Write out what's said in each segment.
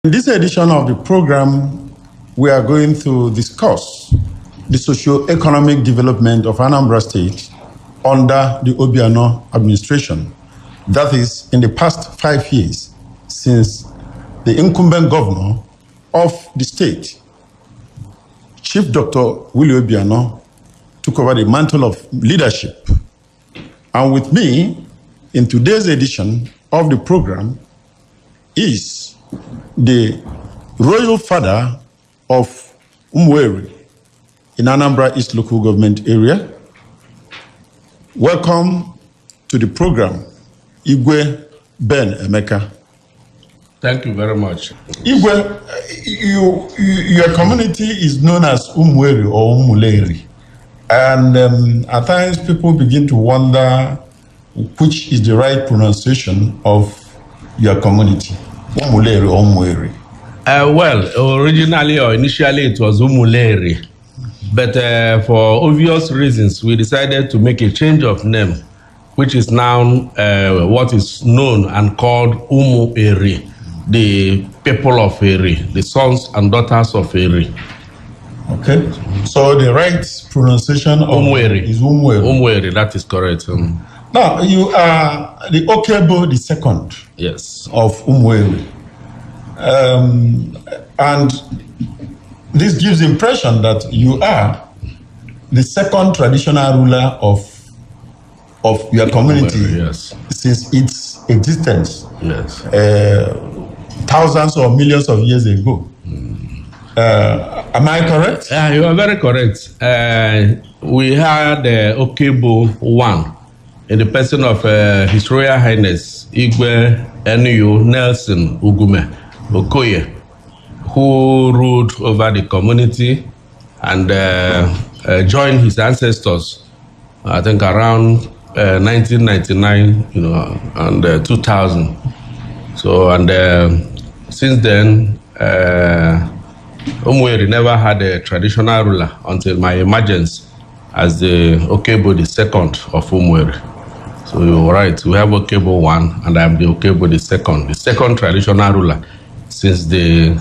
In this edition of the program, we are going to discuss the socio-economic development of Anambra State under the Obiano administration. That is, in the past 5 years since the incumbent governor of the state, Chief Dr. Willie Obiano, took over the mantle of leadership. And with me in today's edition of the program is the royal father of Umueri in Anambra East Local Government Area. Welcome to the program, Igwe Ben Emeka. Thank you very much. Igwe, your community is known as Umueri or Umuleri. And at times people begin to wonder which is the right pronunciation of your community, Umuleri or Umueri. Well, originally or initially it was Umuleri. But for obvious reasons, we decided to make a change of name, which is now what is known and called Umueri, the people of Eri, the sons and daughters of Eri. Okay, so the right pronunciation of Umueri is Umueri. Umueri, that is correct. Now, you are the Okebo the second Yes. of Umueri. And this gives the impression that you are the second traditional ruler of your community. Umueri, yes. Since its existence. Yes. Thousands or millions of years ago. Am I correct? Yeah, you are very correct. We had Okebo 1 in the person of His Royal Highness Igwe Enu Nelson Ugume Okoye, who ruled over the community and joined his ancestors, I think around 1999, and 2000. So, and since then, Umueri never had a traditional ruler until my emergence as the Okebo the second of Umueri. So you're right, we have Okebo 1 and I'm the Okebo the second traditional ruler since the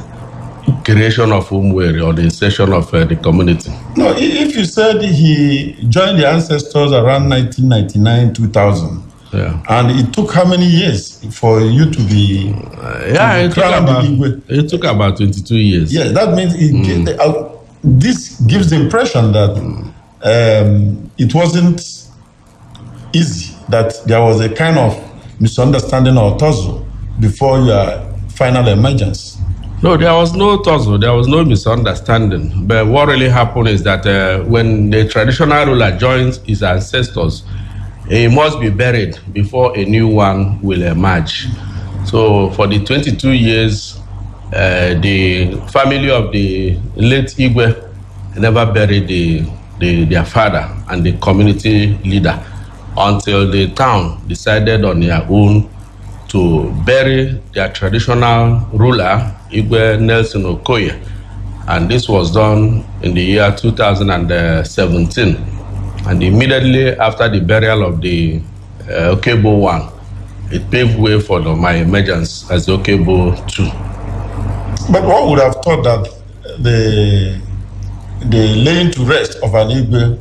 creation of Umueri or the insertion of the community. No, if you said he joined the ancestors around 1999, 2000, yeah. And it took how many years for you to be it took about 22 years. Yes, that means this gives the impression that it wasn't easy, that there was a kind of misunderstanding or tussle before your final emergence. No, there was no tussle, there was no misunderstanding. But what really happened is that when the traditional ruler joins his ancestors, he must be buried before a new one will emerge. So for the 22 years, the family of the late Igwe never buried their father and the community leader until the town decided on their own to bury their traditional ruler, Igwe Nelson Okoye. And this was done in the year 2017. And immediately after the burial of the Okebo 1, it paved way for my emergence as the Okebo 2. But one would have thought that the laying to rest of an Igwe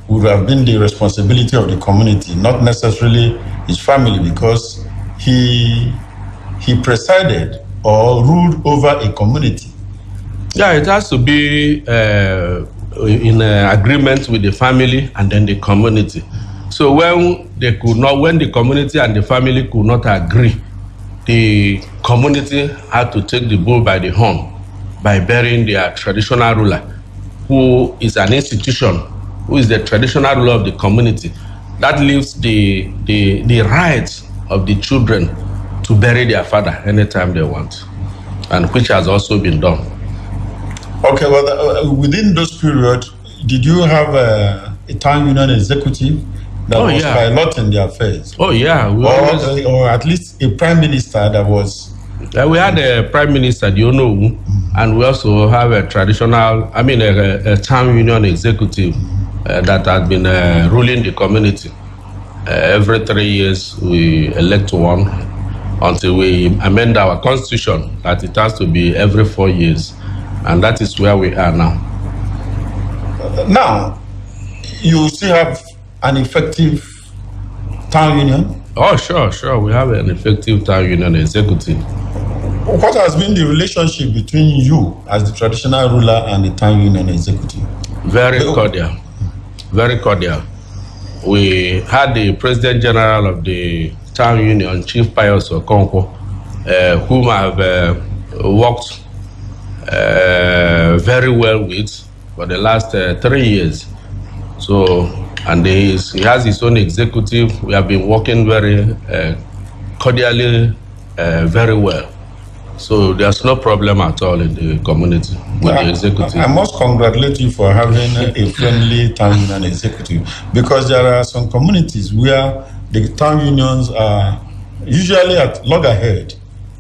would have been the responsibility of the community, not necessarily his family, because he presided or ruled over a community. Yeah, it has to be in agreement with the family and then the community. So when the community and the family could not agree, the community had to take the bull by the horn by burying their traditional ruler, who is an institution, who is the traditional ruler of the community. That leaves the right of the children to bury their father anytime they want, and which has also been done. Okay, well, within those periods, did you have a town union executive that was piloting the affairs? Oh, yeah. Or at least a prime minister that was... we had a prime minister, and we also have a town union executive that had been ruling the community. Every 3 years, we elect one until we amend our constitution that it has to be every 4 years. And that is where we are now. Now, you still have an effective town union? Oh, sure. We have an effective town union executive. What has been the relationship between you as the traditional ruler and the town union executive? Very cordial. Very cordial. We had the President General of the Town Union, Chief Pius Okonkwo, whom I have worked very well with for the last 3 years. So, and he has his own executive. We have been working very cordially, very well. So there's no problem at all in the community with the executive. I must congratulate you for having a friendly town union executive, because there are some communities where the town unions are usually at loggerhead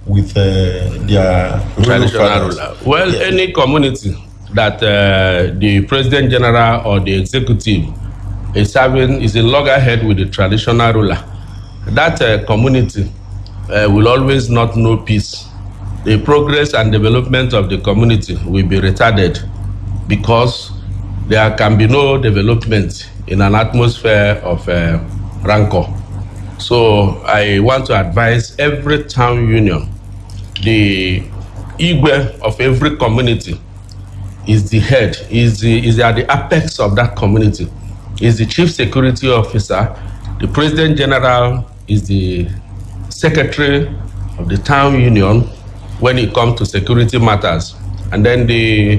with their traditional ruler. Well, yeah. Any community that the President General or the executive is in loggerhead with the traditional ruler, that community will always not know peace. The progress and development of the community will be retarded because there can be no development in an atmosphere of rancor. So I want to advise every town union, the Igwe of every community is the head, is at the apex of that community, is the chief security officer. The President General is the secretary of the town union when it comes to security matters. And then the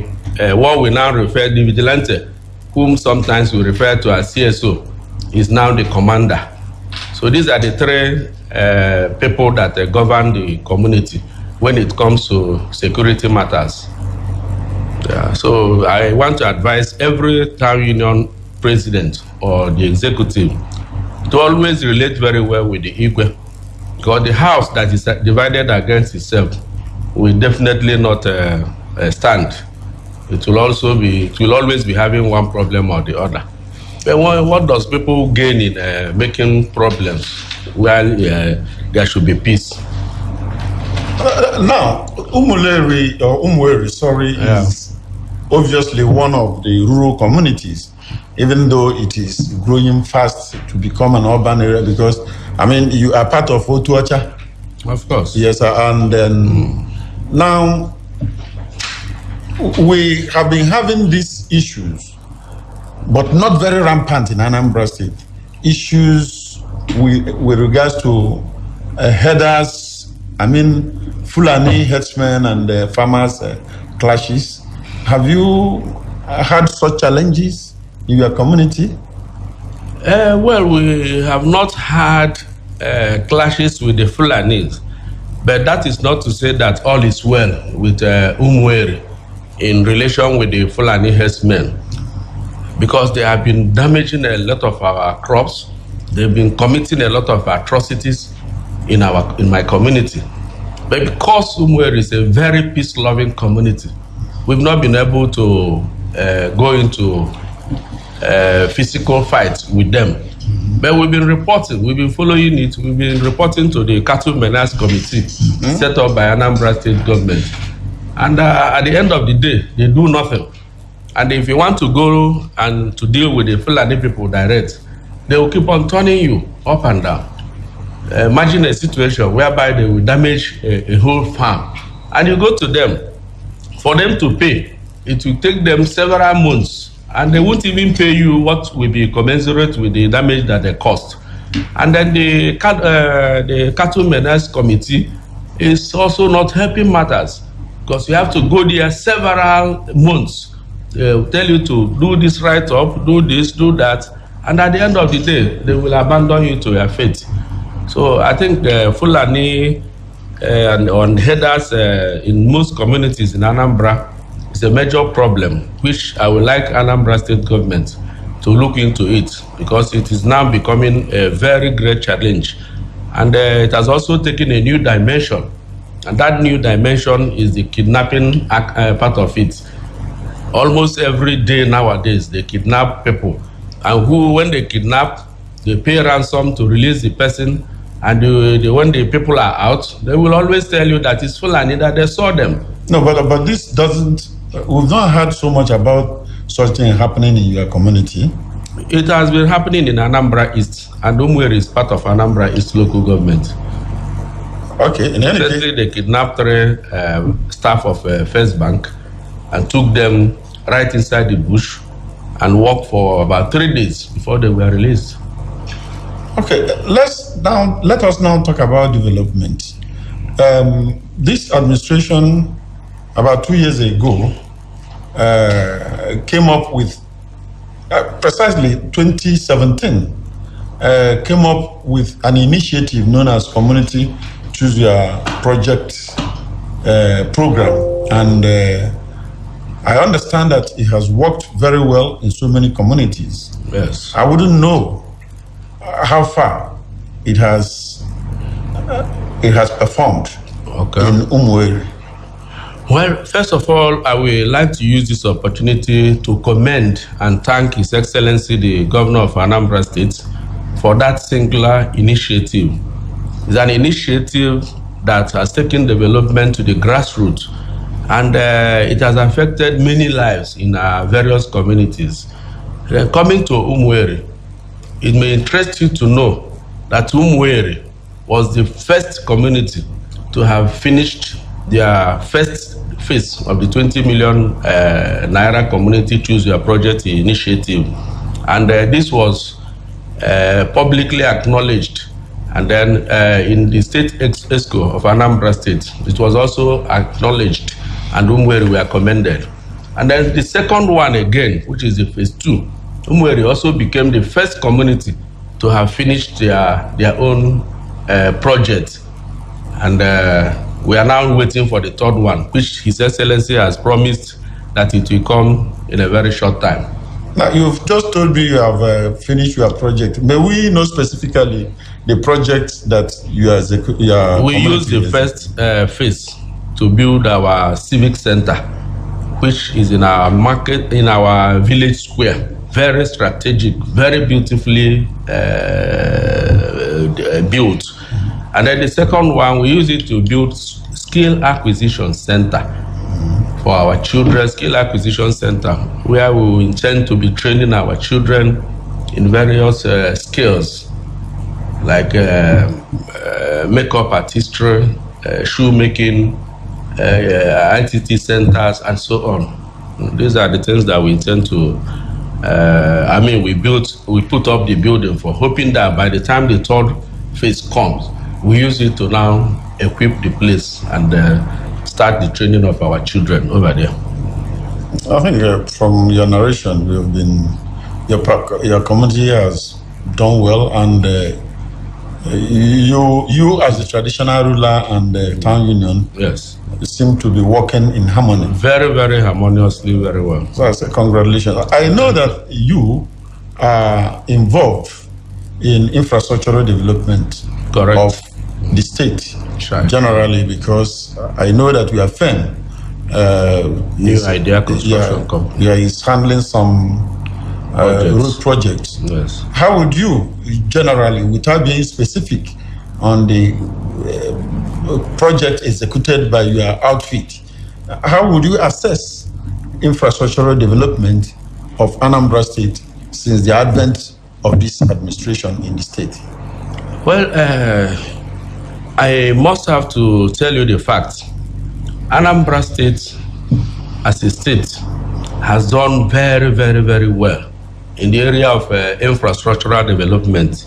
what we now refer the vigilante, whom sometimes we refer to as CSO, is now the commander. So these are the three people that govern the community when it comes to security matters. Yeah, so I want to advise every town union president or the executive to always relate very well with the Igwe, because the house that is divided against itself will definitely not stand. It will always be having one problem or the other. But what does people gain in making problems while there should be peace? Now, Umweri, is obviously one of the rural communities, even though it is growing fast to become an urban area, because, I mean, you are part of Otuacha. Of course. Yes, and then now we have been having these issues, but not very rampant in Anambra State. Issues with regards to headers, I mean, Fulani herdsmen and farmers clashes. Have you had such challenges in your community? Well, we have not had clashes with the Fulanis, but that is not to say that all is well with Umweri in relation with the Fulani herdsmen, because they have been damaging a lot of our crops. They've been committing a lot of atrocities in my community. But because Umweri is a very peace-loving community, we've not been able to go into physical fights with them. But we've been reporting, we've been following it, we've been reporting to the Cattle Menace Committee set up by Anambra State government. And at the end of the day, they do nothing. And if you want to go and to deal with the Fulani people direct, they will keep on turning you up and down. Imagine a situation whereby they will damage a whole farm. And you go to them, for them to pay, it will take them several months. And they won't even pay you what will be commensurate with the damage that they caused. And then the Cattle Menace Committee is also not helping matters, because you have to go there several months. They'll tell you to do this write-up, do this, do that, and at the end of the day, they will abandon you to your fate. So I think the Fulani and on headers in most communities in Anambra is a major problem, which I would like Anambra State government to look into it, because it is now becoming a very great challenge. And it has also taken a new dimension. And that new dimension is the kidnapping part of it. Almost every day nowadays, they kidnap people. And when they kidnap, they pay ransom to release the person, And when the people are out, they will always tell you that it's Fulani, that they saw them. No, but this doesn't, we've not heard so much about such thing happening in your community. It has been happening in Anambra East, and Umueri is part of Anambra East local government. Okay, in any case, They kidnapped 3 staff of First Bank and took them right inside the bush and worked for about 3 days before they were released. okay, let us now talk about development. This administration, about 2 years ago, came up with, precisely 2017, came up with an initiative known as Community Choose Your Project program. And I understand that it has worked very well in so many communities. Yes. I wouldn't know how far it has performed in Umueri. Well, first of all, I would like to use this opportunity to commend and thank His Excellency, the Governor of Anambra State, for that singular initiative. It's an initiative that has taken development to the grassroots, and it has affected many lives in our various communities. Coming to Umueri, it may interest you to know that Umueri was the first community to have finished their first phase of the 20 million Naira Community Choose Your Project initiative. And this was publicly acknowledged. And then in the state EXCO of Anambra State, it was also acknowledged, and Umueri were commended. And then the second one again, which is the phase 2, Umueri also became the first community to have finished their own project. And we are now waiting for the third one, which His Excellency has promised that it will come in a very short time. Now, you've just told me you have finished your project. May we know specifically the project that you are We used the first phase to build our civic center, which is in our market, in our village square. Very strategic, very beautifully built. And then the second one, we use it to build skill acquisition center for our children, skill acquisition center, where we intend to be training our children in various skills like makeup artistry, shoemaking, ITT centers, and so on. These are the things that we intend to. We put up the building for, hoping that by the time the third phase comes, we use it to now equip the place and start the training of our children over there. I think from your narration, your community has done well, and you as the traditional ruler and the town union, yes, seem to be working in harmony. Very, very harmoniously, very well. So I say congratulations. I know that you are involved in infrastructural development of the state generally, because I know that we are firm. New Idea Construction Company. Yeah, he's handling some road projects. Yes. How would you generally, without being specific on the project executed by your outfit, how would you assess infrastructural development of Anambra State since the advent of this administration in the state? Well, I must have to tell you the facts. Anambra State, as a state, has done very, very, very well in the area of infrastructural development.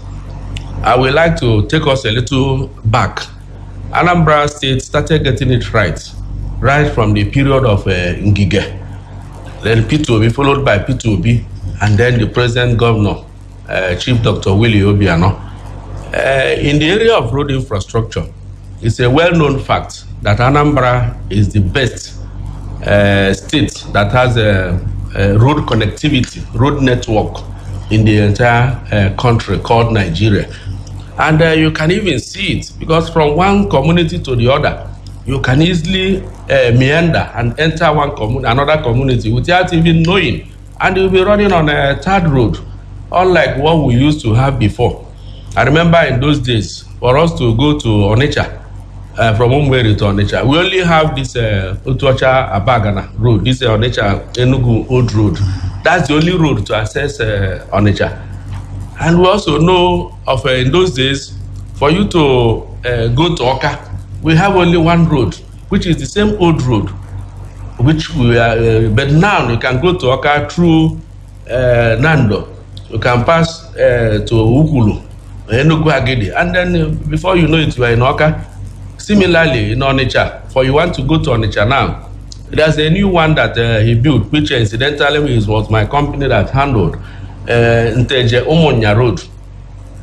I would like to take us a little back. Anambra State started getting it right from the period of Ngige, then P2B, followed by P2B, and then the present governor, Chief Dr. Willie Obiano. In the area of road infrastructure, it's a well-known fact that Anambra is the best state that has a road connectivity, road network in the entire country called Nigeria. And you can even see it, because from one community to the other, you can easily meander and enter another community without even knowing. And you'll be running on a third road, unlike what we used to have before. I remember in those days, for us to go to Onitsha, from Umweri to Onitsha. We only have this Otuacha Abagana road, this Onitsha Enugu Old Road. That's the only road to access Onitsha. And we also know of in those days, for you to go to Oka, we have only one road, which is the same old road, which we are. But now you can go to Oka through Nando. You can pass to Ukulu, Enugu Agede, and then before you know it, you are in Oka. Similarly, in Onitsha, for you want to go to Onitsha now, there's a new one that he built, which incidentally was my company that handled Nteje Omonya Road.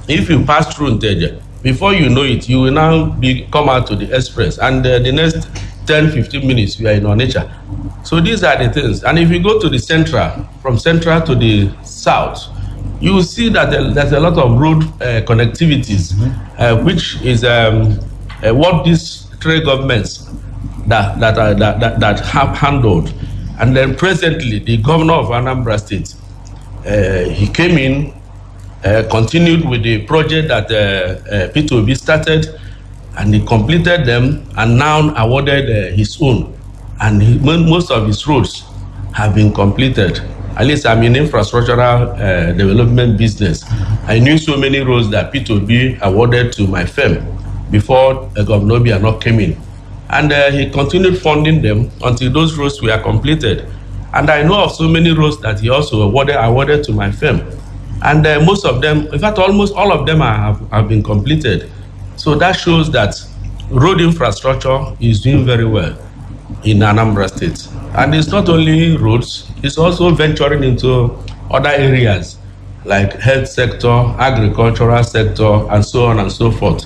If you pass through Nteje, before you know it, you will now come out to the express, and the next 10-15 minutes you are in Onitsha. So these are the things. And if you go to the central, from central to the south, you will see that there's a lot of road connectivities, which is what these three governments that have handled. And then presently, the governor of Anambra State, he came in, continued with the project that P2B started, and he completed them, and now awarded his own. And most of his roads have been completed. At least I'm in infrastructural development business. I knew so many roads that P2B awarded to my firm before Governor Obiano came in. And he continued funding them until those roads were completed. And I know of so many roads that he also awarded to my firm. And most of them, in fact, almost all of them have been completed. So that shows that road infrastructure is doing very well in Anambra State. And it's not only roads, it's also venturing into other areas like health sector, agricultural sector, and so on and so forth.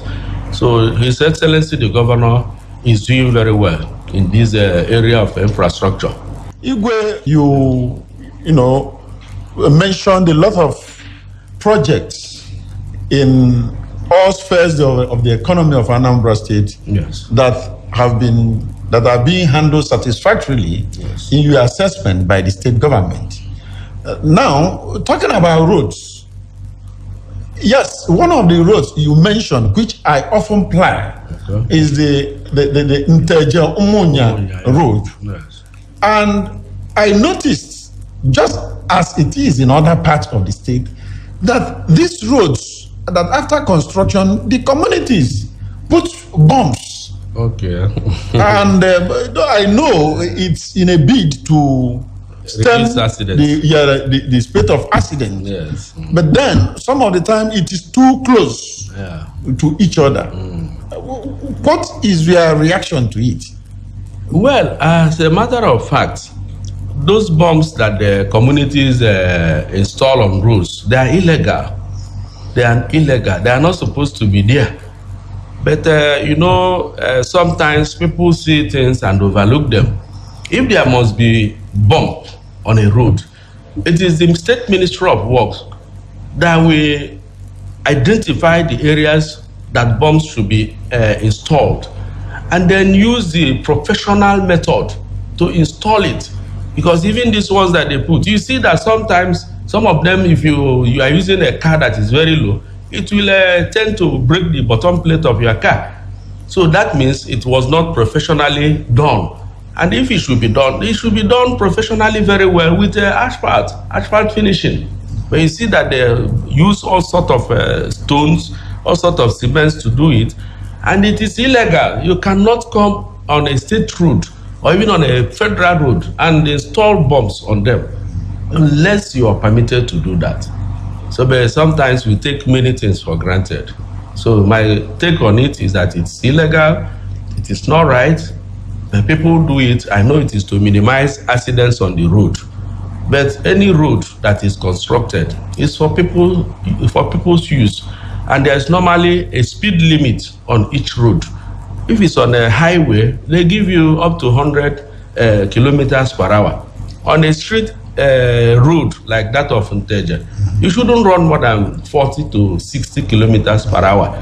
So His Excellency the Governor is doing very well in this area of infrastructure. Igwe, you mentioned a lot of projects in all spheres of the economy of Anambra State, yes, that are being handled satisfactorily, yes, in your assessment by the state government. Now, talking about roads, yes, one of the roads you mentioned, which I often ply, okay, is the Nteje Umunya Road. Yes. And I noticed, just as it is in other parts of the state, that these roads, that after construction, the communities put bombs. Okay. And I know it's in a bid to stem the spate of accidents. Yes. But then, some of the time, it is too close, yeah, to each other. What is your reaction to it? Well, as a matter of fact, those bombs that the communities install on roads, they are illegal. They are illegal. They are not supposed to be there. But, sometimes people see things and overlook them. If there must be bomb on a road, it is the State Ministry of Works that will identify the areas that bombs should be installed, and then use the professional method to install it. Because even these ones that they put, you see that sometimes some of them, if you are using a car that is very low, it will tend to break the bottom plate of your car. So that means it was not professionally done. And if it should be done professionally very well with asphalt finishing. But you see that they use all sorts of stones, all sorts of cements to do it, and it is illegal. You cannot come on a state road or even on a federal road and install bombs on them unless you are permitted to do that. So but sometimes we take many things for granted. So my take on it is that it's illegal, it is not right. When people do it, I know it is to minimize accidents on the road. But any road that is constructed is for people's use. And there's normally a speed limit on each road. If it's on a highway, they give you up to 100 kilometers per hour. On a street road like that of Nteje, you shouldn't run more than 40 to 60 kilometers per hour.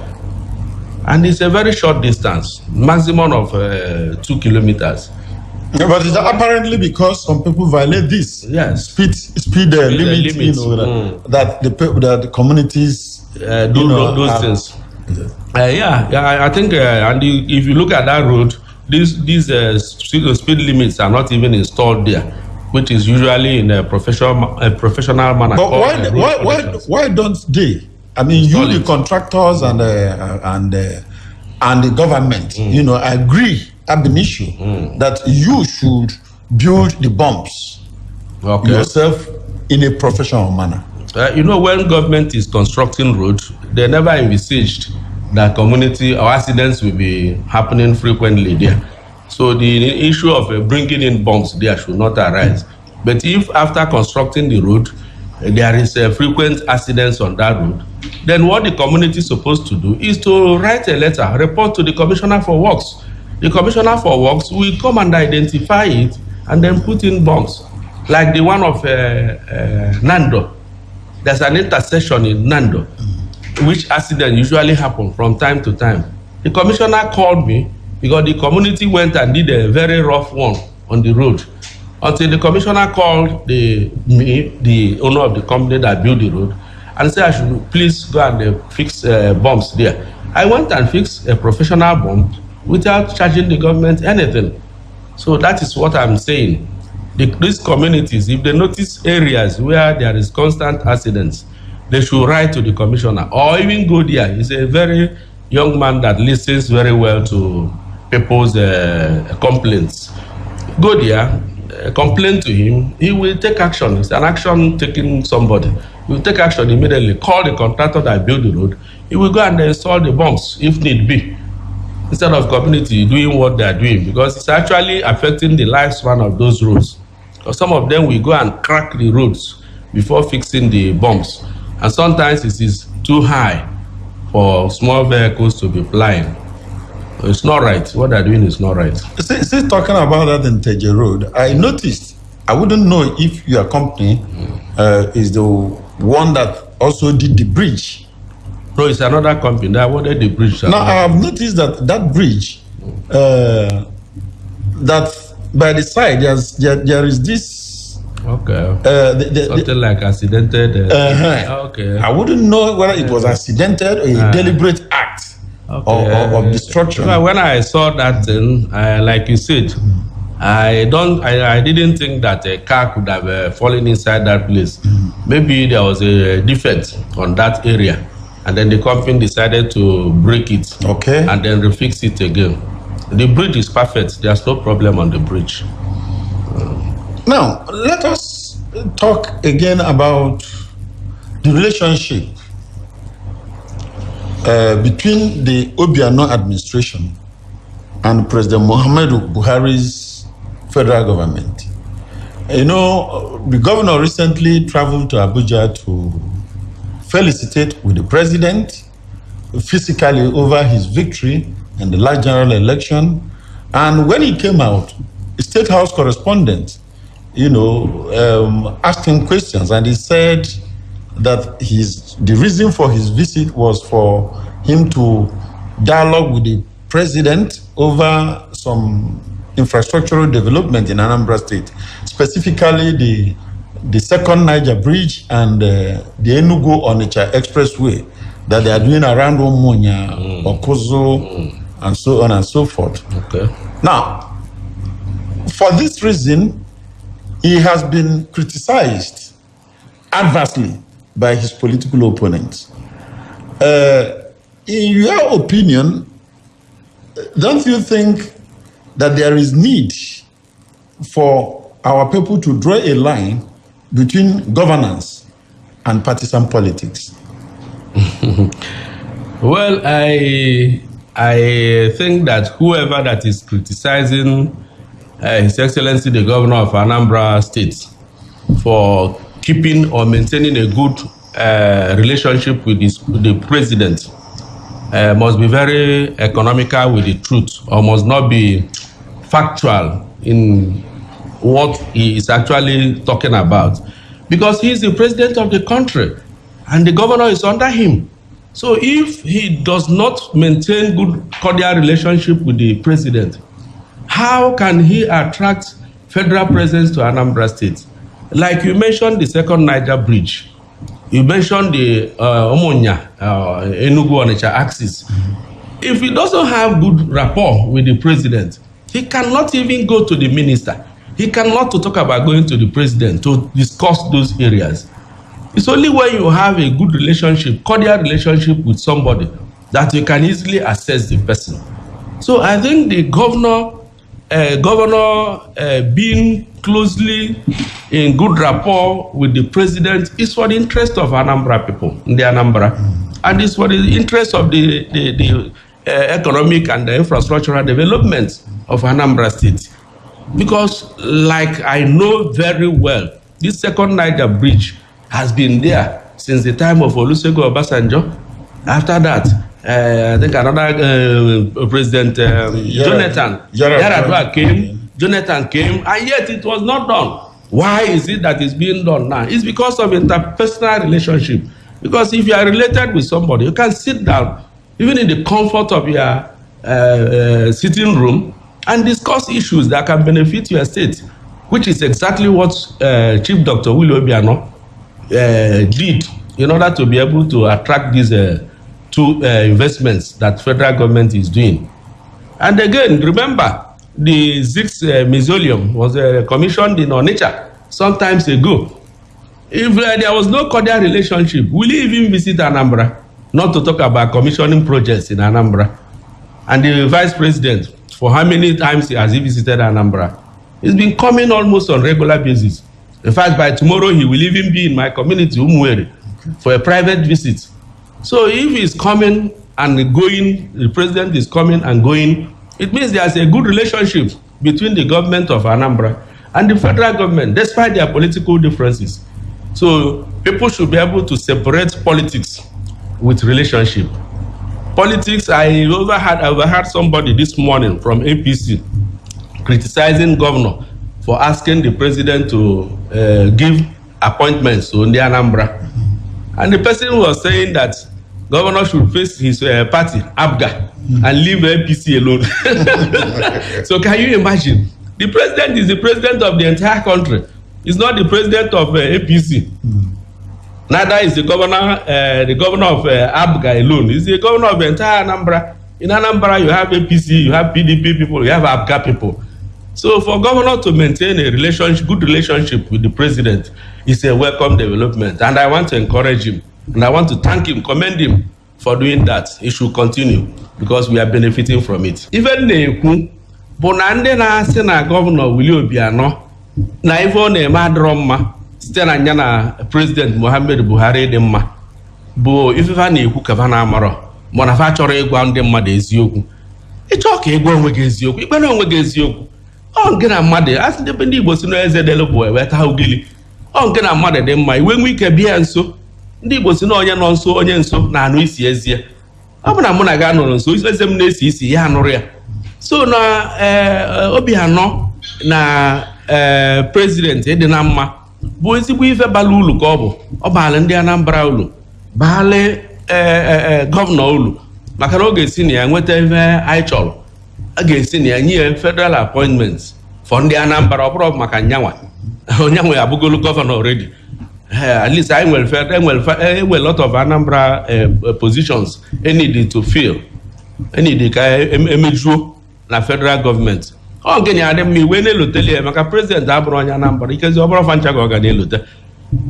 And it's a very short distance, maximum of 2 kilometers. Yeah, but it's apparently because some people violate this, yes, speed limit, that the communities do those things. I think, if you look at that road, these speed limits are not even installed there, which is usually in a professional manner. But why don't they? I mean, you, the contractors and the government, agree ab initio that you should build the bumps yourself in a professional manner. When government is constructing roads, they never envisaged that community or accidents will be happening frequently there. So the issue of bringing in bumps there should not arise. But if after constructing the road, there is frequent accidents on that road, then what the community is supposed to do is to write a letter, report to the Commissioner for Works. The Commissioner for Works will come and identify it and then put in bumps. Like the one of Nando. There's an intersection in Nando, which accident usually happen from time to time. The commissioner called me because the community went and did a very rough one on the road. Until the commissioner called the owner of the company that built the road, and said I should please go and fix bumps there. I went and fixed a professional bump without charging the government anything. So that is what I'm saying. These communities, if they notice areas where there is constant accidents, they should write to the commissioner or even go there. He's a very young man that listens very well to people's complaints. Go there, complain to him, he will take action. It's an action taking somebody. He will take action immediately, call the contractor that built the road. He will go and install the bumps if need be, instead of community doing what they are doing, because it's actually affecting the lifespan of those roads. Because some of them will go and crack the roads before fixing the bumps. And sometimes it is too high for small vehicles to be flying. It's not right. What they're doing is not right. Since talking about that in Teje Road, I noticed, I wouldn't know if your company is the one that also did the bridge. No, it's another company that wanted the bridge. Now, I have noticed that bridge, that by the side, there is this. Okay. Something like accidented. Okay. I wouldn't know whether it was accidented or a deliberate act of destruction. When I saw that thing, like you said, I didn't think that a car could have fallen inside that place. Maybe there was a defect on that area, and then the company decided to break it, and then refix it again. The bridge is perfect. There's no problem on the bridge. Now, let us talk again about the relationship between the Obiano administration and President Muhammadu Buhari's federal government. The governor recently traveled to Abuja to felicitate with the president physically over his victory in the last general election. And when he came out, the State House correspondent, asked him questions, and he said that the reason for his visit was for him to dialogue with the president over some infrastructural development in Anambra State, specifically the second Niger Bridge and the Enugu-Onitsha Expressway that they are doing around Omonia, Okozo, and so on and so forth. Okay. Now, for this reason, he has been criticized adversely by his political opponents. In your opinion, don't you think that there is need for our people to draw a line between governance and partisan politics? Well, I think that whoever that is criticizing His Excellency the Governor of Anambra State for keeping or maintaining a good relationship with the president must be very economical with the truth, or must not be factual in what he is actually talking about. Because he is the president of the country and the governor is under him. So if he does not maintain good cordial relationship with the president, how can he attract federal presence to Anambra State? Like you mentioned, the second Niger Bridge. You mentioned the Omonia, Enugu-Onitsha axis. If he doesn't have good rapport with the president, he cannot even go to the minister. He cannot to talk about going to the president to discuss those areas. It's only when you have a good relationship, cordial relationship with somebody, that you can easily assess the person. So I think the governor being closely in good rapport with the president is for the interest of Anambra people, in the Anambra, and it's for the interest of the economic and the infrastructural development of Anambra State. Because, like I know very well, this second Niger bridge has been there since the time of Olusegun Obasanjo. After that, I think another President Jonathan Yaradua came, Jonathan came, and yet it was not done. Why is it that it's being done now? It's because of interpersonal relationship. Because if you are related with somebody, you can sit down, even in the comfort of your sitting room, and discuss issues that can benefit your state, which is exactly what Chief Dr. Willie Obiano did in order to be able to attract these two investments that federal government is doing. And again, remember, the Zix Mausoleum was commissioned in Onitsha some time ago. If there was no cordial relationship, will he even visit Anambra? Not to talk about commissioning projects in Anambra. And the vice president, for how many times has he visited Anambra? He's been coming almost on regular basis. In fact, by tomorrow, he will even be in my community, Umueri, for a private visit. So if he's coming and going, the president is coming and going, it means there's a good relationship between the government of Anambra and the federal government, despite their political differences. So people should be able to separate politics with relationship. Politics, I overheard somebody this morning from APC criticizing governor for asking the president to give appointments to the Anambra. And the person was saying that governor should face his party, ABGA, and leave APC alone. So can you imagine? The president is the president of the entire country. He's not the president of APC. Neither is the governor of ABGA alone. He's the governor of the entire Anambra. In Anambra, you have APC, you have PDP people, you have ABGA people. So for governor to maintain a good relationship with the president is a welcome development. And I want to encourage him. And I want to thank him, commend him for doing that. He should continue because we are benefiting from it. Even the Bonande na Sena Governor Willie Obiano, na ivo na-eme adịrọ mma site na anya na President Muhammadu Buhari dị mma bụ ifefa na-ekwu ka fa na-amarọ mana fa chọrọ ịgwa ndị mmadụ eziokwu. Ịchọ ka ịgwa onwe gị eziokwu, ikpe na onwe gị eziokwu. Ọ nke na mmadụ asị ndị Igbo si na eze delu bụ eweta ugili. Ọ nke na mmadụ dị mma iwe nwe ike bịa nso. Ndị Igbo si na onye nọ nso onye nso na-anụ isi ezie. Ọ bụ na mụ na gị anụrụ nso eze m na-esi isi ya anụrụ ya. So na Obiano na president dị na mma bụ ezigbo ife bala ulu ka ọ baala ndị Anambra ulu baala gọvanọ ulu maka na ọ ga-esi na ya nweta ife anyị chọrọ a ga-esi na ya nye federal appointments for ndị Anambra ọ bụrụ maka nyanwa onyanwa abụgolu gọvanọ already. At least I will lot of Anambra positions need to fill. Need ka emejuo na federal government. Ọ gịnị adị mma iwe na-eloteli ya maka president abụrụ onye Anambra ikezi ọ bụrụ fancha ga ọ ga na-elote.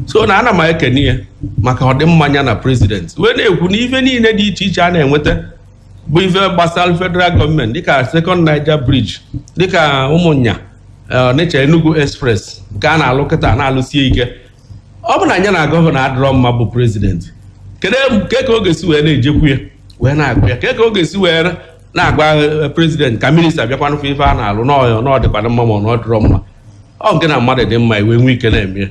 So na ana m ekene ya maka ọdịmmanya na president. Wee na-ekwu na ife niile dị iche iche a na-enweta bụ ife gbasara federal government dịka second Niger bridge, dịka Ụmụnya, Onitsha Enugu express nke a na-alụ kịta na-alụsie ike. Ọ bụ na anya na gọvanọ adịrọ mma bụ president. Kedu ka ọ ga-esi wee na-ejekwu ya wee na-agụ ya ka ọ ga-esi wee na-agwa president ka minista bịakwanụ ife a na-alụ n'ọdịkwana mma ma ọ n'ọdịrọ mma. Ọ nke na mmadụ dị mma iwe nwee ike na-eme.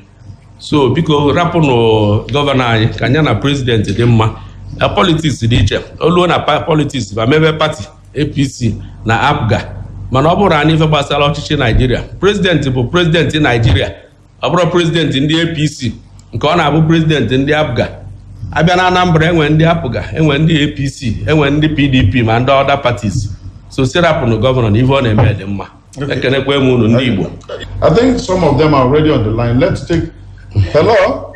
So biko rapụnụ gọvanọ anyị ka anya na president dị mma. Politics dị iche oluo na politics ba mebe pati APC na APGA mana ọ bụrụ na ife gbasara ọchịchị Naijiria president bụ president Naijiria ọ bụrụ president ndị APC nke ọ na-abụ president ndị APGA. Abịa na Anambra enwe ndị APGA enwe ndị APC enwe ndị PDP ma ndị other parties. So serapụnụ gọvanọ na ife ọ na-eme dị mma. Ekenekwe m unu ndị Igbo. I think some of them are already on the line. Let's take hello.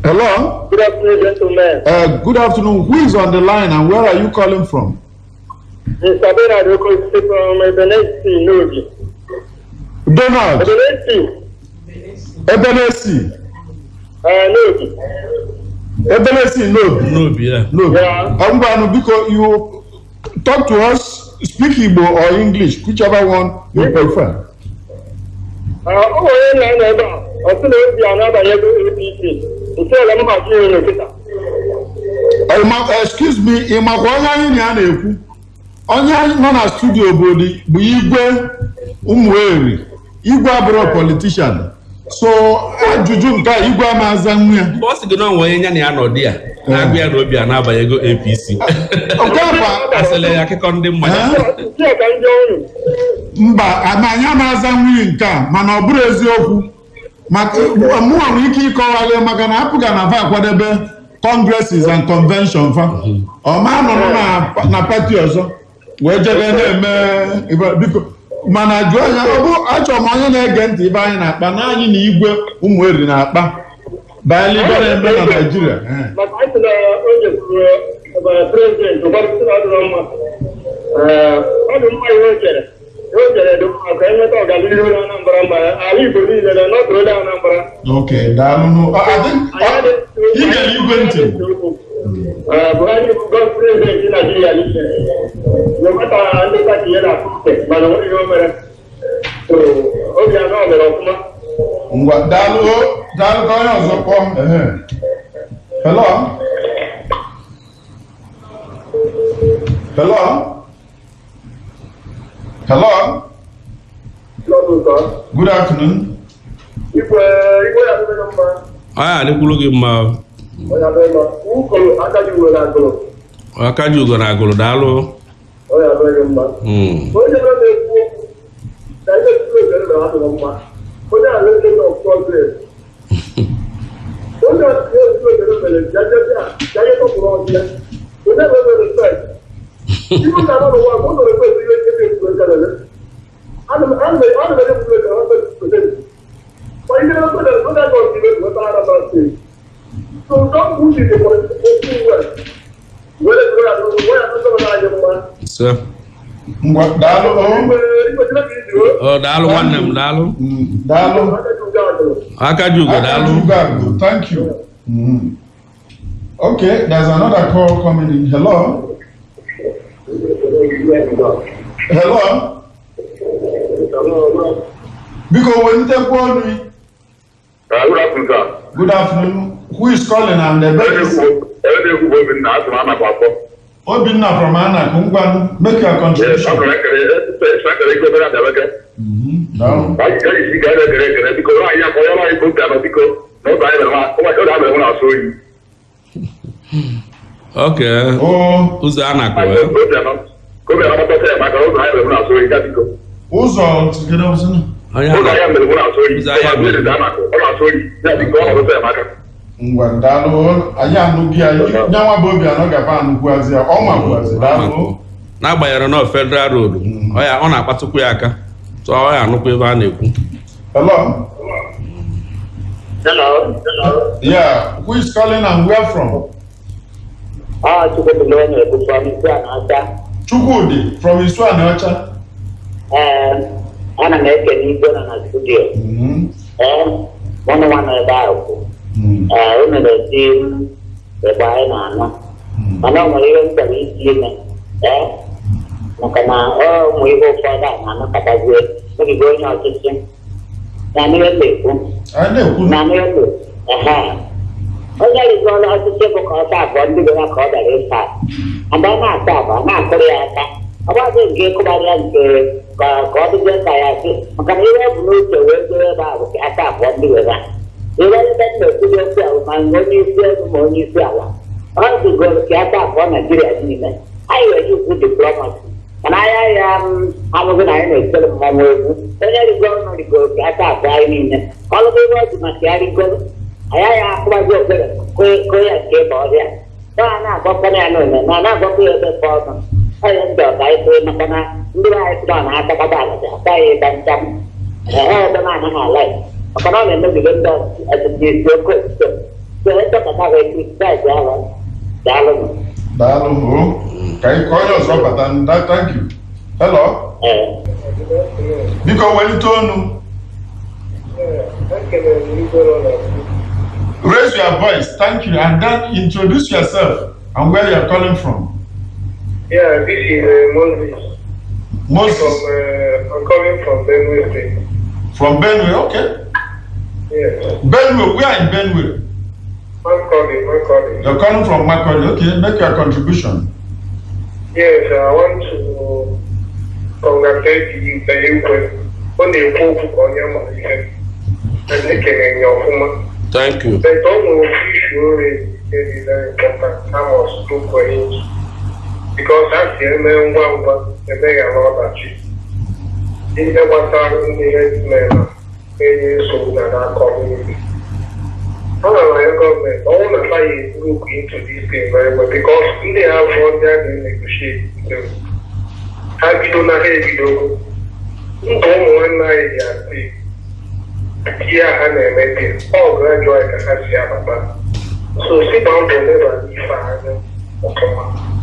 Hello? Good afternoon, gentlemen. Good afternoon. Who is on the line and where are you calling from? Mr. Bernard, you call from Ebenezer, Nobi. Donald. Ebenezer. Nobi. Ebenezer, Nobi. Nobi, yeah. Nobi. Yeah. Because you talk to us, speak Igbo or English, whichever one you prefer. Excuse me, onye nọ na studio bụ Igwe Ụmụeri, Igwe abụrụ politician. So ajụjụ nke Igwe amaza nwa ya. Boss gị na onwe ya na ya nọ dị a. Na-agụ ya na Obiano abanyego APC. Asịla ya akụkọ ndị mmadụ. Mba, anyị amaza nwa nke a, mana ọ bụrụ eziokwu. Maka mụnwa nwere ike ịkọwalị maka na apụga na fa akwadebe congresses and convention fa. Ọma nọ na pati ọzọ. Wee jebe na-eme biko mana jụọ anya ọ bụ achọrọ m onye na-ege ntị ibe anyị na-akpa na anyị na Igwe Ụmụeri na-akpa banyere ibe na-eme na Naịjirịa. Maka anyị na oge prezidenti ụgbọrụsị na-adịrọ mma ọ dị mma ihe o jere dị mma ka enweta ọganihu na Anambra mba ala Igbo niile na nọdụrụ onye Anambra. Okay, daalụ. Ị ga Igwe ntị. Buhari bụ prezidenti Naijiria niile. Nwekọta ndị pati ya na-apụte mana nwere ihe o mere. Obiano mere ọfụma. Ngwa daalụ ka onye ọzọ kpọọ. Hello? Good afternoon. Igwe ya dịrị mma. Aya adịkwuru gị mma. Akaji ugo na agụrụ daalụ. So don't push it for the well. Sir. Daalụ nwanne m daalụ. Akajugo daalụ. Thank you. Okay, there's another call coming in. Hello. Because when you take one, good afternoon, sir. Good afternoon. Who is calling and the best? Obinna from Anna, make your contribution. Okay. Ụzọ Anna Ụzọ together was Ngwandalo anya anụghị anyị nyanwa bụ Obiano gaba anụgwazi ọnwa gwazi daalụ n'agbanyeghị na Federal Road ọ na-akpatụkwu ya aka tụọ ọ ya anụkwa ebe a na-ekwu. Hello. Yeah, who is calling and where from? Chukwudi from Isuanacha. Ana na-eke n'igwe nọ na studio. Mọnụ nwanne ebe ahụ. O mere di ebe anyị na-anọ. Mana ọ nwere ihe m chọrọ isi ime. Maka na ụmụ ihe ụfọdụ a na-anọkọtazie ogige onye ọchịchị. Na n'ihe na-ekwu. Onye rigoro ọchịchị bụ ka ọ saa abụọ ndị be ya ka ọ bịara ịsa. Mgbe ọ na-asa abụọ na-akụrụ ya aka. Ọ bụghị nke kụgharịa nke ka ọ dịzie ka ya sị maka na ihe ọ bụ n'uche wee doo ebe ahụ ka aka abụọ ndị were ha. Ihe ebe m na-ekwuzi okwu ahụ ma onye isi ego ma onye isi ala ọ dịgoro ka aka abụọ Naijiria niile anyị were ikwu diplomasi mana anya ya amụghị na anyị na-etere mmanwụ egwu onye rigoro nọ rigoro ka aka abụọ anyị niile ọlụgo ihe ọ dị maka ya rigoro anya ya akụgbazi obere koo ya nke ịba ọrịa a na-agwakwana ya n'ome ma na-agwakwa ya ebe ka ọzọ onye ndị ọga ikpe maka na ndị anyị sịrị na-atakọta alaja ataghị ịba ncham ebe m anaghị ala maka na ọ na-emebiga ndị ọchịchị isiokwu so ịchọpụta ga criticize ya daalụ daalụ ka onye ọzọ bata thank you hello biko welite ọnụ raise your voice thank you and then introduce yourself and where you are calling from. Yeah, this is Moses. Moses. I'm coming from Benue State. From Benue, okay. Yes. Benue, where in Benue? Macaulay. You're calling from Macaulay, okay. Make your contribution. Yes, I want to congratulate you on the book on your mind. Thank you. But almost usually it is very important. I must look for it. Because that's the main one, the main lot of it. If there was a men, so that our community. Our government, all the fight look into this thing very well because they have what they negotiate with them. Have you not heard you? Don't one night, yeah. Here and a meeting, all graduate as you have a so sit down to never be fine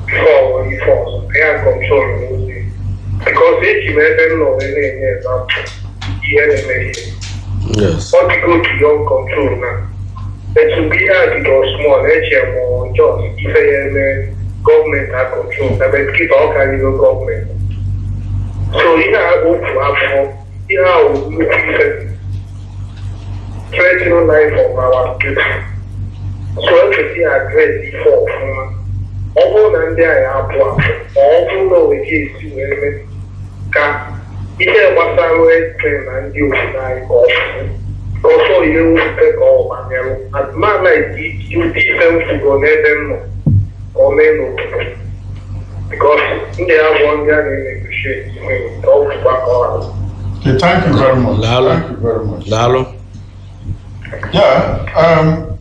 before you force. They are controlling because if you never know any example, here and there. Yes. What you go to your control now. It should be hard or small, or just if a government are control, they keep all kinds of government. So you have to have you have threatening life of our people. So if you address before, although than there are poor, although it is to can if there was a train and you die off. Also, you take all and man like you decent to go near them or men because they have one guy they negotiate talk back all. Okay, thank you very much. Lalo. Thank you very much. Lalo. Yeah,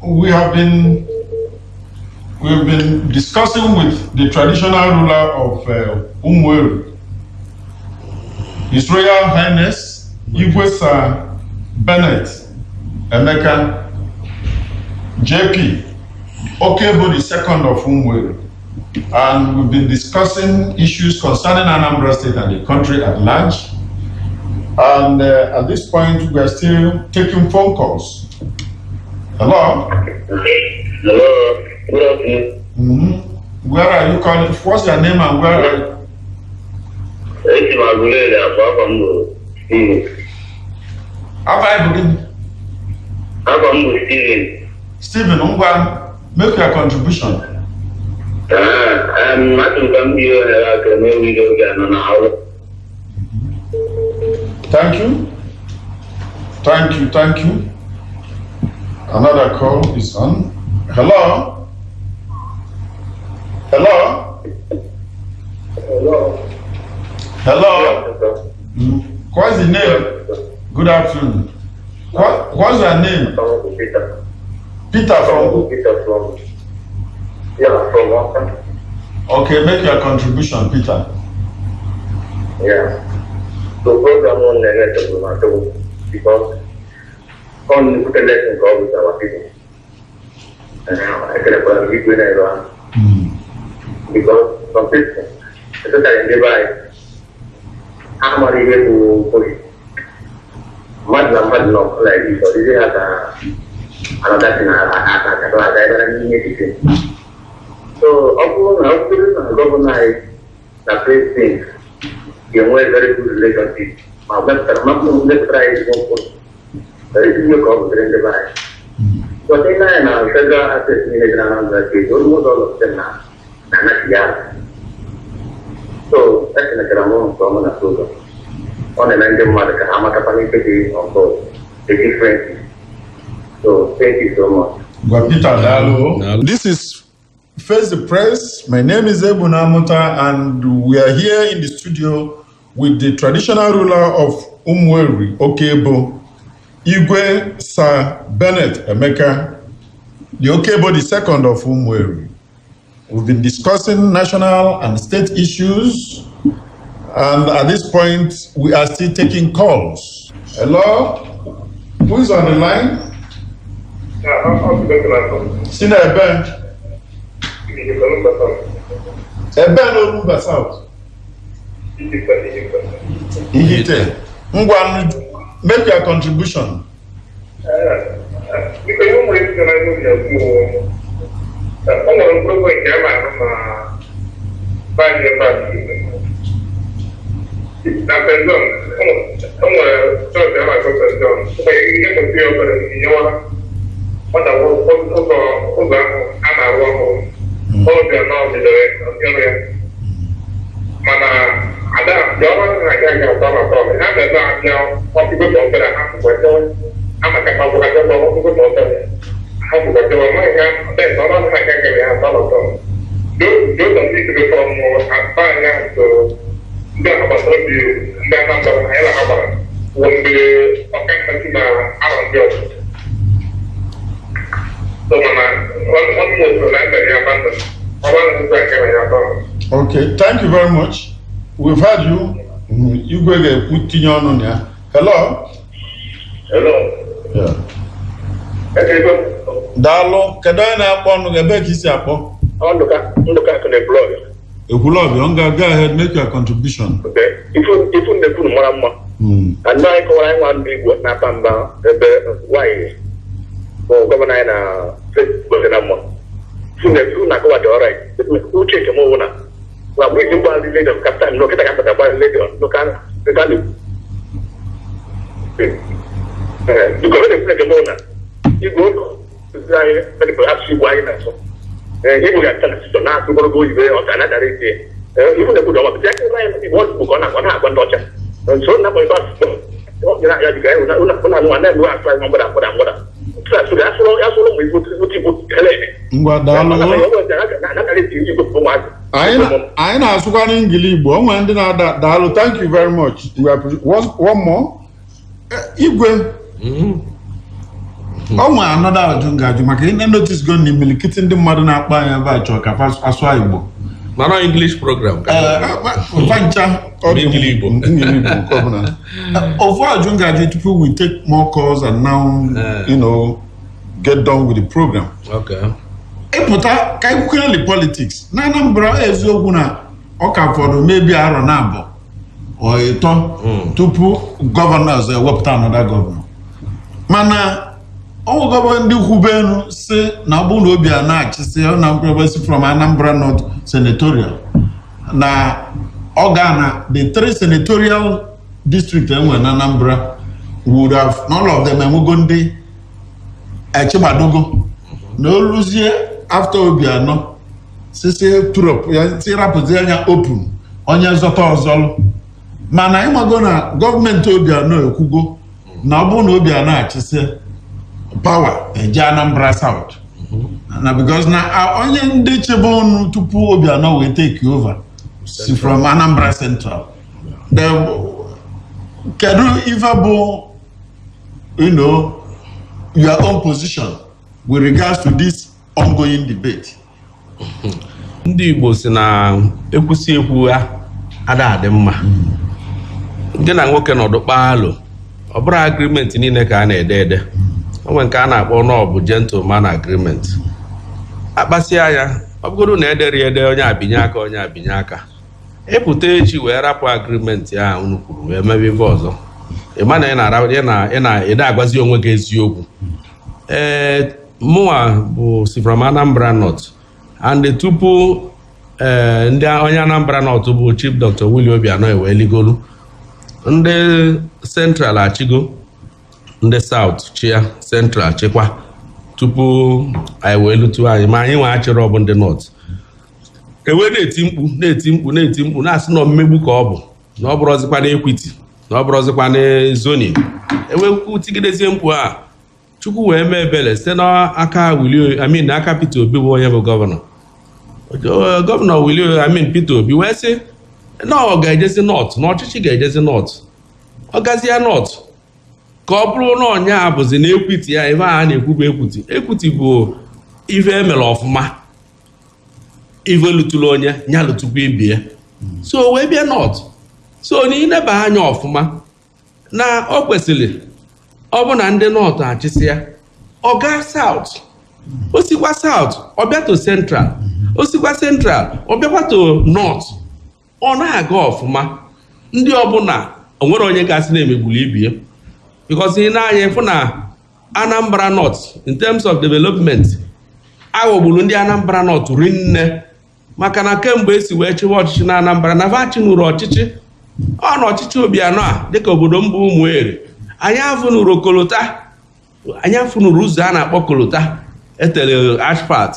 we've been discussing with the traditional ruler of Umweru, His Royal Highness Igwe Bennett Emeka JP Okebo II of Umweru, and we've been discussing issues concerning Anambra State and the country at large. And at this point, we are still taking phone calls. Hello? Hello, good afternoon. Mm-hmm. Where are you calling? What's your name and where are you? It's How are you begin? Steven. Stephen, make your contribution. I'm not to come here like a video again on our. Thank you. Thank you. Thank you. Another call is on. Hello? Hello? Hello. Hello? What's the name? Good afternoon. What's your name? Peter. Peter from? Peter from. Yeah, from Washington. Okay, make your contribution, Peter. Yeah. The program on negative because on the lesson go with our people. And now I can have a video because some people, especially in the I'm not able to push. Mad no, like this, so this is another thing I need. So, the governor that plays things, you have a very good relationship. My better, let's try it. There is no government in the life. So, then I federal assets in almost all of them are not yet. So, that's an economic common approval. On the land of Mother, I'm a capacity of both the difference. So, thank you so much. Peter, this is Face the Press. My name is Obiano, and we are here in the studio with the traditional ruler of Umweru, Okebo, Igwe Sir Bennett Emeka, the Okebo II of Umweru. We've been discussing national and state issues, and at this point, we are still taking calls. Hello? Who is on the line? Sina Eben. Eben Olumba South. Ihite. Ngwan, make your contribution. Because you want to Okay, thank you very much. We've heard you. You go again, put in your on here. Hello? Hello. Yeah. Dalo, Kadana upon the back is up. On the blog. If you love you, go ahead, make your contribution. Okay. If you the good Marama. And now I want big what Napamba, why? For Governor Facebook. Soon as you not go at all right. Who take a moment? Well, we do well later, Captain. Look at the capital later. Look at the value. You go to the moment. You go to perhaps you wine and so. You will get to now to go there or another day. Even the good of the second line, it was book on one daughter. And so now, you're not the guy who one that you are trying to what. So that's all we put I know Sugan Gilibo, and Dalo, thank you very much. We are one more. Igwe. Another Junga, you can notice going to be kitchen the modern apply about your capacity as well. Mano English program. Of what Junga, people will take more calls and now, get done with the program. Okay. Eputa kaikukwele politics. Na Anambra eziokwu na ọka fọdụ maybe arọ na abụọ or ịtọ tupu governors ewepụta another governor. Mana ọwụ gọvanọ ndị kwubenu si na bụ na Obiano achịsị na mkpebesi from Anambra North Senatorial na Ogana, the 3 senatorial districts enwe na Anambra would have, all of them emugondi Chibadogo. No Lucia after Obiano, Sisi Turop, Sirapozania open, Onya Zoto Ozol. Mana imagona government Obiano Kugo, Nabun Obiano achise power, Anambra South. Now because now Onyen Dechebon to pull Obiano will take you over. See from Anambra Central. The Kedu Ifabo, your own position with regards to this ongoing debate. Ndị Igbo si na ekwusi ekwu ya ada adị mma. Ndị na nwoke nọdụ kpaalụ. Ọ bụrụ agreement niile ka a na-ede. Onwe nke a na-akpọ n'ọbụ gentleman agreement. Akpasịa ya, ọ bụrụ na ede onye abinye aka. Epụta echi wee rapụ agreement ya unu kwuru wee mebe ife ọzọ. Ịma na ị na-agwazi onwe gị eziokwu. Mụnwa bụ si from Anambra North and tupu ndị onye Anambra North bụ Chief Dr. Willie Obiano eweligolu ndị Central achịgo ndị South chia Central achịkwa tupu anyị wee lutu anyị ma anyị nwe achịrị ọbụ ndị North ewe na-eti mkpu na-asị na mmegbu ka ọ bụ na ọ bụrụzikwa na Equity na ọ bụrụzikwa na zoning ewe tigidezie mkpu a Chukwu wee mee ebele site n'aka n'aka Peter Obi bụ onye bụ gọvanọ. Gọvanọ Peter Obi wee sị na ọ ga-ejezi North, na ọchịchị ga-ejezi North. Ọ gazie North ka ọ bụrụ na ọnya bụzi na Equity ya ebe a na-ekwube Equity. Equity bụ ife emere ọfụma. Ife lụtụrụ onye nya lụtụkwa ibie. So wee bịa North. So n'ileba anya ọfụma na ọ kwesịrị ọ bụ na ndị North achịsị ya ọ gaa South, o sikwa South ọ bịa to Central, o sikwa Central ọ bịakwa to North, ọ na-aga ọfụma. Ndị ọbụla o nwere onye gasị na-emegbuli ibie, because ị na-anya ịfụ na Anambra North in terms of development aghọgburu ndị Anambra North rinne, maka na kemgbe esi wee chịwa ọchịchị na Anambra na vachinuru ọchịchị ọ na ọchịchị Obiano a dịka obodo mbụ Ụmụeri, anyị afụnuru kolota, anyị afụnuru ụzọ a na-akpọ kolota etere asphalt.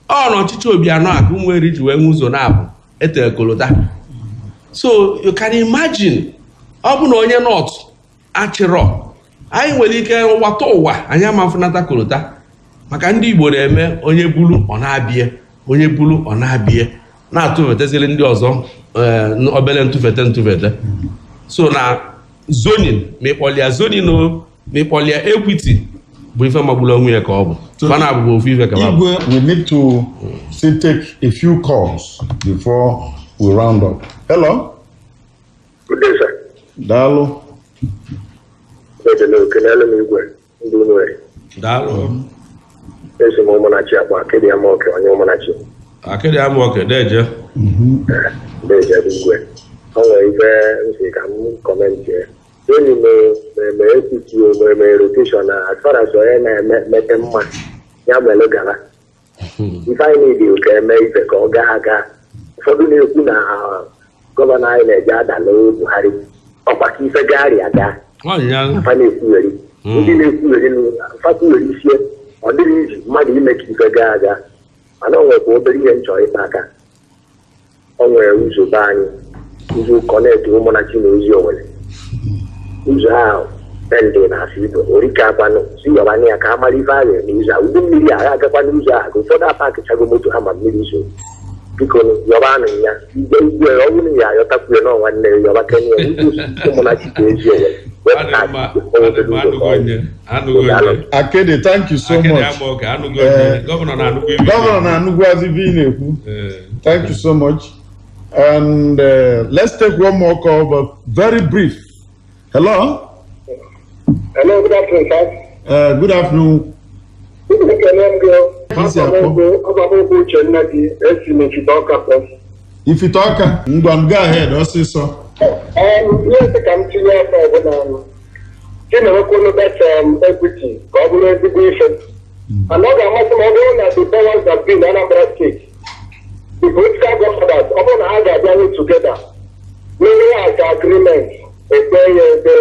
Ọ na ọchịchị Obiano a ka Ụmụeri ji wee nwe ụzọ na-abụ etere kolota. So you can imagine ọ bụ na onye North achịrọ, anyị nwere ike nwata ụwa anyị amafụnata kolota, maka ndị Igbo na-eme onye bulu ọ na-abịa, onye bulu ọ na-abịa na-atụfetezili ndị ọzọ obele ntụfete. So na zoning mekpọlia zoning o mekpọlia equity bụ ife magbulu onwe ya ka ọ bụ. Mana abụghị ofu ife ka ọ bụ. We need to still take a few calls before we round up. Hello. Good day, sir. Daalụ. Kenele m igwe ndị Ụmụeri. Daalụ. Esi m Ụmụnachi akpa akịdị ama oke onye Ụmụnachi. Akịdị ama oke deje. Deje bụ igwe. O nwere ife nsị ka m kọmentị ya. Enyi me ekwuti me rotation as far as onye na-emete mma ya mere gara. Ife anyị na-eji ka eme ife ka ọ gaa aga. Ụfọdụ na-ekwu na gọvanọ anyị na-eje adala Buhari ọkwa ka ife gagharị aga. Afa na-ekwugheri ndị na-ekwugheri fakwugheri isie ọ dịghị iji mmadụ ime ka ife gaa aga. Mana o nwekwa obere ihe nchọ ịta aka. O nwere ụzọ be anyị, ụzọ kọnekt Ụmụnachi na ozi Owere. Ụzọ ahụ pendị na-asị ido orike akwanụ si yọbanye ya ka ha mara ife a ga-eme ụzọ a. Udu mmiri agha agakwa n'ụzọ ahụ ka ụfọdụ apakịchago moto ha ma mmiri izo. Biko yọbanụ ya igwe ọ bụrụ ya ayọtakwuye n'ọnwa nne yọba Kenya Ụmụnachi ka ozi Owere. Akede, thank you so much. Governor na-anụgwazi ife ị na-ekwu. Thank you so much. And let's take one more call, but very brief. Hello? Hello, good afternoon, sir. Good afternoon. Ifitoka, go ahead, ọsịsọ. Ihe ka m tinye aka ọbụla na-enwekwunu that equity ka ọ bụrụ ezigbo ife. And ọ ga-amasị m ọ bụrụ na the powers that be in Anambra State, the political governors, ọ bụrụ na ha ga-abịanụ together mere ya as agreement ekpe ya ebe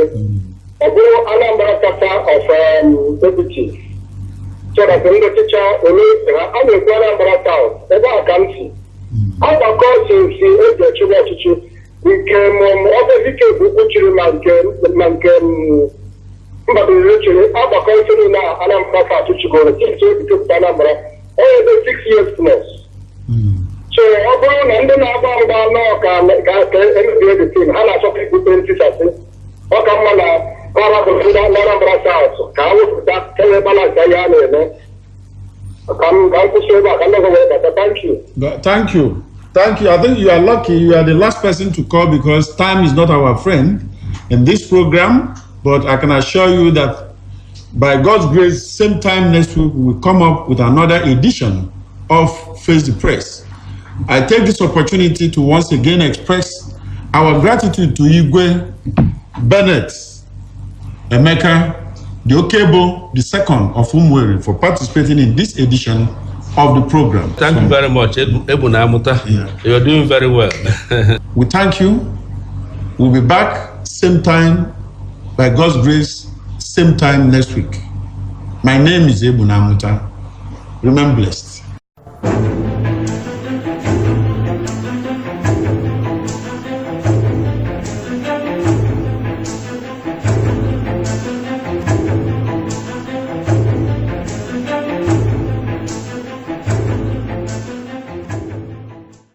ọ bụrụ Anambra Charter of Equity, so that ndị ọchịchị ole ha a na-ekwu Anambra South ebe a ka m si agbakọ si eji echebe ọchịchị nke ọbezike bụ ukwu chiri ma nke mbadoro chiri agbakọ isi niile a Anambra South chịgoro titi ebikepụta Anambra onye ebe 6 years plus. So ọ bụrụ na ndị na-agba mgba anọ ka emebie the team ha na-achọkwa ibute ntisasị, ọ ka mma na ọra bụ ndị Anambra South ka ha wepụta kele balans ya a na-eme. Ka m kwụsị ebe a ka ndị ọzọ wee bata. Thank you. Thank you. I think you are lucky. You are the last person to call because time is not our friend in this program. But I can assure you that by God's grace, same time next week, we will come up with another edition of Face the Press. I take this opportunity to once again express our gratitude to Igwe, Bennett, Emeka, the Okebo, the second of Ụmụeri for participating in this edition of the program. Thank you very much, Ebuna Amuta. Yeah. You're doing very well. We thank you. We'll be back same time, by God's grace, same time next week. My name is Ebuna Amuta. Remain blessed.